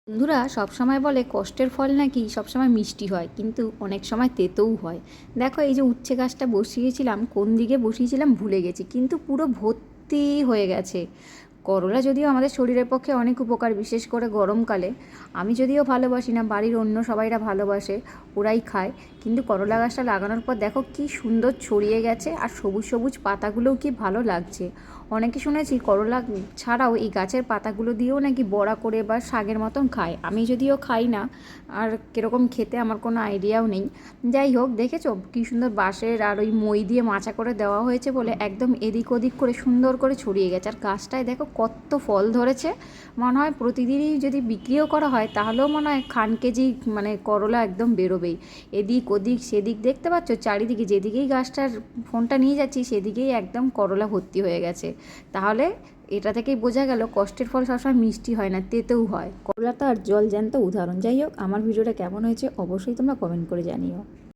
বন্ধুরা সবসময় বলে কষ্টের ফল নাকি সবসময় মিষ্টি হয়, কিন্তু অনেক সময় তেতোও হয়। দেখো, এই যে উচ্ছে গাছটা বসিয়েছিলাম, কোন দিকে বসিয়েছিলাম ভুলে গেছি, কিন্তু পুরো ভর্তি হয়ে গেছে। করলা যদিও আমাদের শরীরের পক্ষে অনেক উপকার, বিশেষ করে গরমকালে। আমি যদিও ভালোবাসি না, বাড়ির অন্য সবাইরা ভালোবাসে, ওরাই খায়। কিন্তু করলা গাছটা লাগানোর পর দেখো কি সুন্দর ছড়িয়ে গেছে, আর সবুজ সবুজ পাতাগুলোও কি ভালো লাগছে। অনেকে শুনেছি করলা ছাড়াও এই গাছের পাতাগুলো দিয়েও নাকি বড়া করে বা শাকের মতন খায়। আমি যদিও খাই না, আর কীরকম খেতে আমার কোনো আইডিয়াও নেই। যাই হোক, দেখেছো কী সুন্দর বাঁশের আর ওই মই দিয়ে মাচা করে দেওয়া হয়েছে বলে একদম এদিক ওদিক করে সুন্দর করে ছড়িয়ে গেছে। আর গাছটায় দেখো কত ফল ধরেছে। মনে হয় প্রতিদিনই যদি বিক্রিও করা হয় তাহলেও মনে হয় খান কেজি মানে করলা একদম বেরোবেই। এদিক ওদিক সেদিক দেখতে পাচ্ছ, চারিদিকে যেদিকেই গাছটার ফোনটা নিয়ে যাচ্ছি সেদিকেই একদম করলা ভর্তি হয়ে গেছে। তাহলে এটা থেকেই বোঝা গেল কষ্টের ফল সবসময় মিষ্টি হয় না, তেতেও হয়। করলা তো আর জল জ্যান্ত উদাহরণ। যাই হোক, আমার ভিডিওটা কেমন হয়েছে অবশ্যই তোমরা কমেন্ট করে জানিও।